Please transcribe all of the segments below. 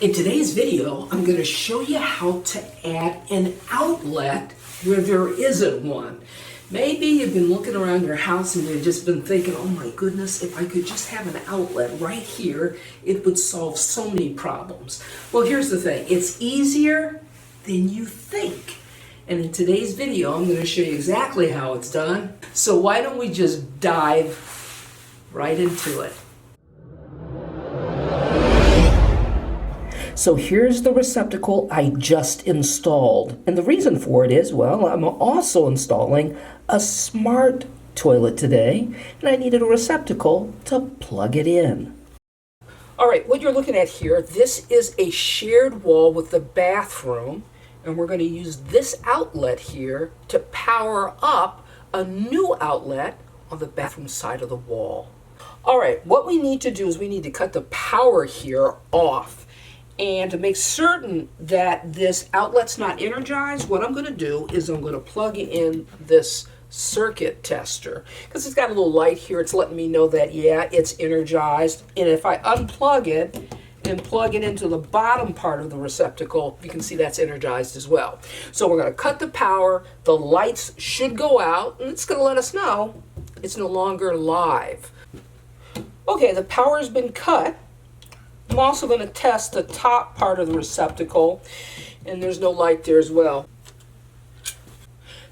In today's video, I'm going to show you how to add an outlet where there isn't one. Maybe you've been looking around your house and you've just been thinking, oh my goodness, if I could just have an outlet right here, it would solve so many problems. Well, here's the thing. It's easier than you think. And in today's video, I'm going to show you exactly how it's done. So why don't we just dive right into it. So here's the receptacle I just installed. And the reason for it is, well, I'm also installing a smart toilet today, and I needed a receptacle to plug it in. All right, what you're looking at here, this is a shared wall with the bathroom, and we're going to use this outlet here to power up a new outlet on the bathroom side of the wall. All right, what we need to do is we need to cut the power here off. And to make certain that this outlet's not energized, what I'm going to do is I'm going to plug in this circuit tester. Because it's got a little light here, it's letting me know that, yeah, it's energized. And if I unplug it and plug it into the bottom part of the receptacle, you can see that's energized as well. So we're going to cut the power, the lights should go out, and it's going to let us know it's no longer live. Okay, the power's been cut. I'm also going to test the top part of the receptacle, and there's no light there as well.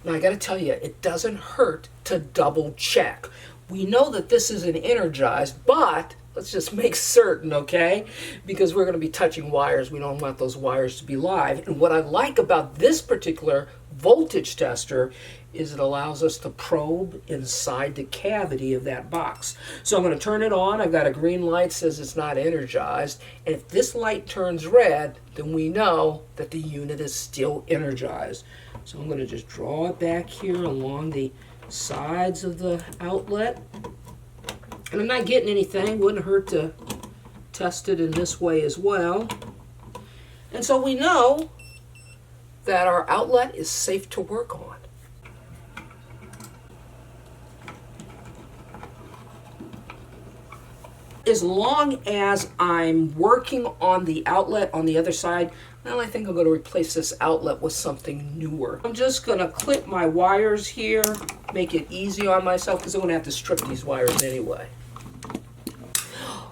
Now I got to tell you, it doesn't hurt to double check. We know that this isn't energized, but let's just make certain, okay? Because we're going to be touching wires. We don't want those wires to be live. And what I like about this particular voltage tester is it allows us to probe inside the cavity of that box. So I'm going to turn it on. I've got a green light, says it's not energized. And if this light turns red, then we know that the unit is still energized. So I'm going to just draw it back here along the sides of the outlet. And I'm not getting anything. Wouldn't hurt to test it in this way as well. And so we know that our outlet is safe to work on. As long as I'm working on the outlet on the other side, well, I think I'm going to replace this outlet with something newer. I'm just going to clip my wires here, make it easy on myself because I'm going to have to strip these wires anyway.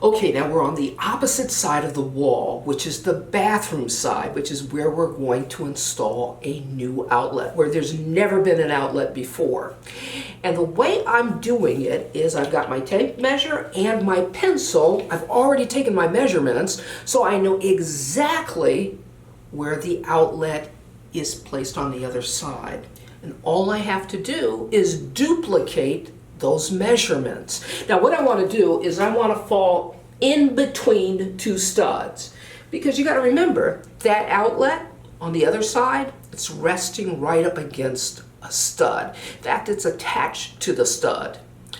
Okay, now we're on the opposite side of the wall, which is the bathroom side, which is where we're going to install a new outlet, where there's never been an outlet before. And the way I'm doing it is I've got my tape measure and my pencil. I've already taken my measurements, so I know exactly where the outlet is placed on the other side. And all I have to do is duplicate those measurements. Now what I want to do is I want to fall in between two studs, because you got to remember that outlet on the other side, it's resting right up against a stud. In fact, it's attached to the stud.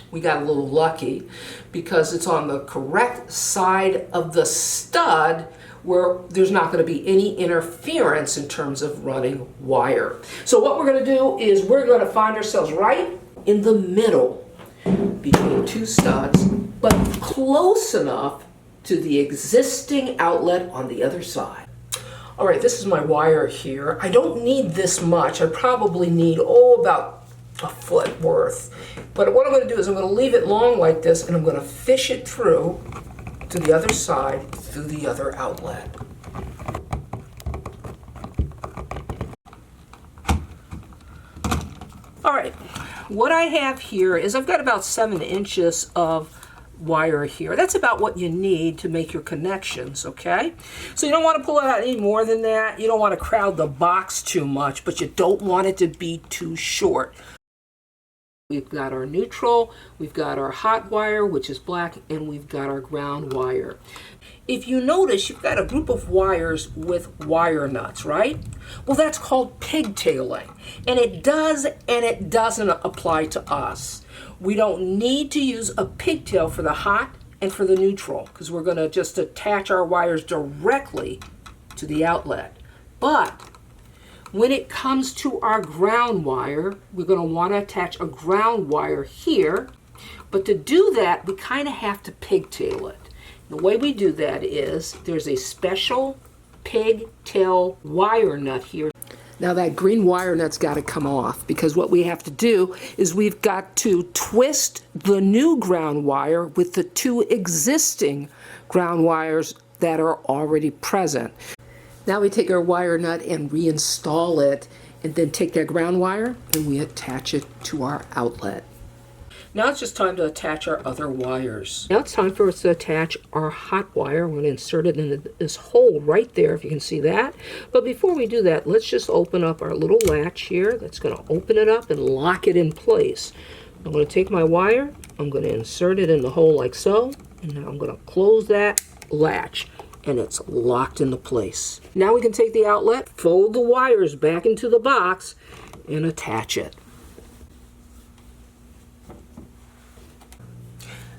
We got a little lucky because it's on the correct side of the stud where there's not going to be any interference in terms of running wire. So what we're going to do is we're going to find ourselves right in the middle between two studs, but close enough to the existing outlet on the other side. All right, this is my wire here. I don't need this much. I probably need, about a foot worth. But what I'm going to do is I'm going to leave it long like this, and I'm going to fish it through to the other side through the other outlet. All right, what I have here is I've got about 7 inches of wire here. That's about what you need to make your connections, okay? So you don't want to pull it out any more than that. You don't want to crowd the box too much, but you don't want it to be too short. We've got our neutral, we've got our hot wire, which is black, and we've got our ground wire. If you notice, you've got a group of wires with wire nuts, right? Well, that's called pigtailing. And it does and it doesn't apply to us. We don't need to use a pigtail for the hot and for the neutral, because we're going to just attach our wires directly to the outlet. But when it comes to our ground wire, we're going to want to attach a ground wire here. But to do that, we kind of have to pigtail it. The way we do that is there's a special pigtail wire nut here. Now that green wire nut's got to come off, because what we have to do is we've got to twist the new ground wire with the two existing ground wires that are already present. Now we take our wire nut and reinstall it, and then take that ground wire and we attach it to our outlet. Now it's just time to attach our other wires. Now it's time for us to attach our hot wire. We're going to insert it into this hole right there, if you can see that. But before we do that, let's just open up our little latch here. That's going to open it up and lock it in place. I'm going to take my wire, I'm going to insert it in the hole like so, and now I'm going to close that latch, and it's locked into place. Now we can take the outlet, fold the wires back into the box, and attach it.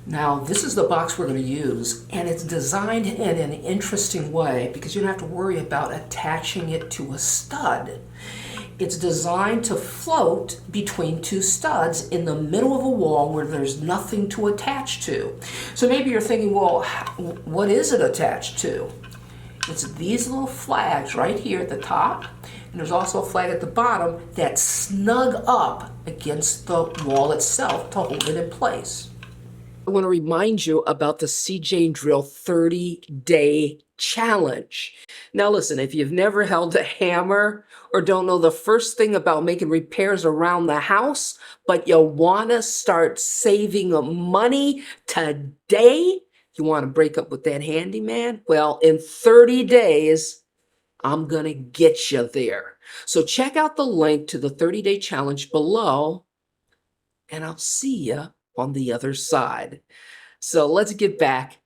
Now, this is the box we're going to use, and it's designed in an interesting way because you don't have to worry about attaching it to a stud. It's designed to float between two studs in the middle of a wall where there's nothing to attach to. So maybe you're thinking, well, what is it attached to? It's these little flags right here at the top, and there's also a flag at the bottom that snug up against the wall itself to hold it in place. I want to remind you about the seejanedrill 30-day challenge. Now listen, if you've never held a hammer or don't know the first thing about making repairs around the house, but you want to start saving money today, you want to break up with that handyman? Well, in 30 days, I'm going to get you there. So check out the link to the 30-day challenge below, and I'll see you on the other side. So let's get back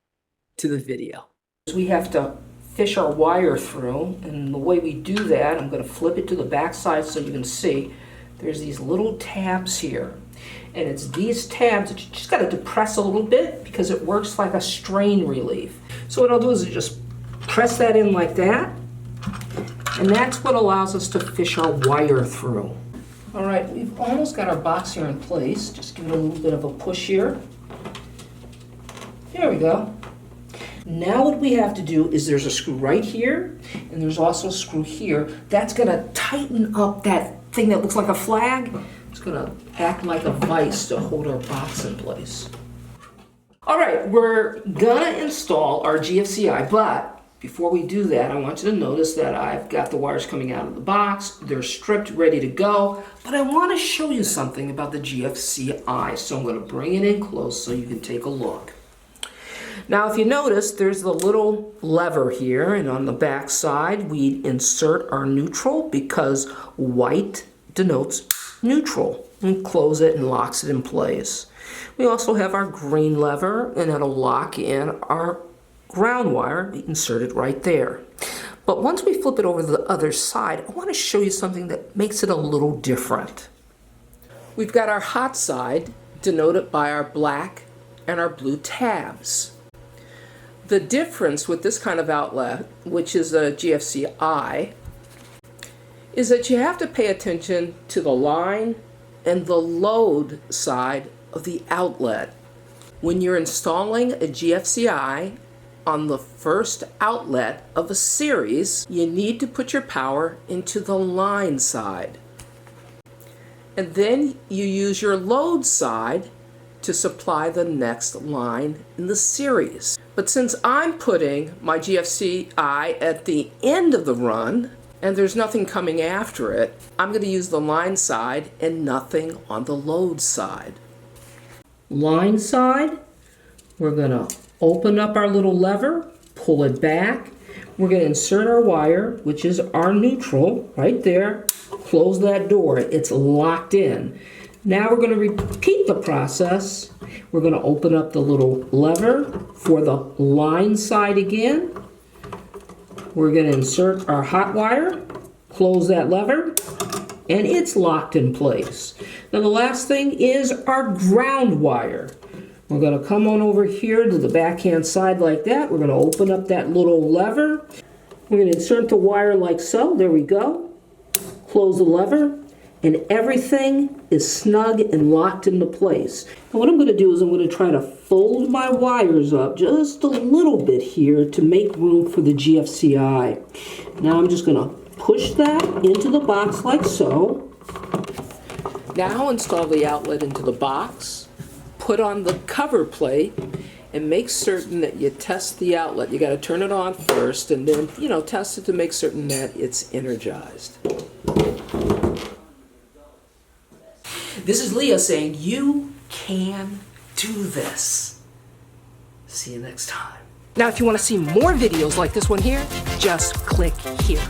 to the video. We have to fish our wire through, and the way we do that, I'm going to flip it to the back side so you can see there's these little tabs here, and it's these tabs that you just got to depress a little bit because it works like a strain relief. So what I'll do is just press that in like that, and that's what allows us to fish our wire through. All right, we've almost got our box here in place. Just give it a little bit of a push here. There we go. Now what we have to do is there's a screw right here, and there's also a screw here. That's going to tighten up that thing that looks like a flag. It's going to act like a vise to hold our box in place. All right, we're going to install our GFCI, but before we do that, I want you to notice that I've got the wires coming out of the box. They're stripped, ready to go, but I want to show you something about the GFCI, so I'm going to bring it in close so you can take a look. Now, if you notice, there's the little lever here, and on the back side, we insert our neutral because white denotes neutral, and close it and locks it in place. We also have our green lever, and it'll lock in our ground wire inserted right there. But once we flip it over to the other side, I want to show you something that makes it a little different. We've got our hot side denoted by our black and our blue tabs. The difference with this kind of outlet, which is a GFCI, is that you have to pay attention to the line and the load side of the outlet. When you're installing a GFCI on the first outlet of a series, you need to put your power into the line side. And then you use your load side to supply the next line in the series. But since I'm putting my GFCI at the end of the run, and there's nothing coming after it, I'm going to use the line side and nothing on the load side. Line side, we're going to open up our little lever, pull it back. We're going to insert our wire, which is our neutral, right there. Close that door. It's locked in. Now we're going to repeat the process. We're going to open up the little lever for the line side again. We're going to insert our hot wire, close that lever, and it's locked in place. Now the last thing is our ground wire. We're going to come on over here to the backhand side like that. We're going to open up that little lever. We're going to insert the wire like so. There we go. Close the lever. and everything is snug and locked into place. And what I'm going to do is I'm going to try to fold my wires up just a little bit here to make room for the GFCI. Now I'm just going to push that into the box like so. Now install the outlet into the box, put on the cover plate, and make certain that you test the outlet. You got to turn it on first and then, test it to make certain that it's energized. This is Leah saying you can do this. See you next time. Now, if you want to see more videos like this one here, just click here.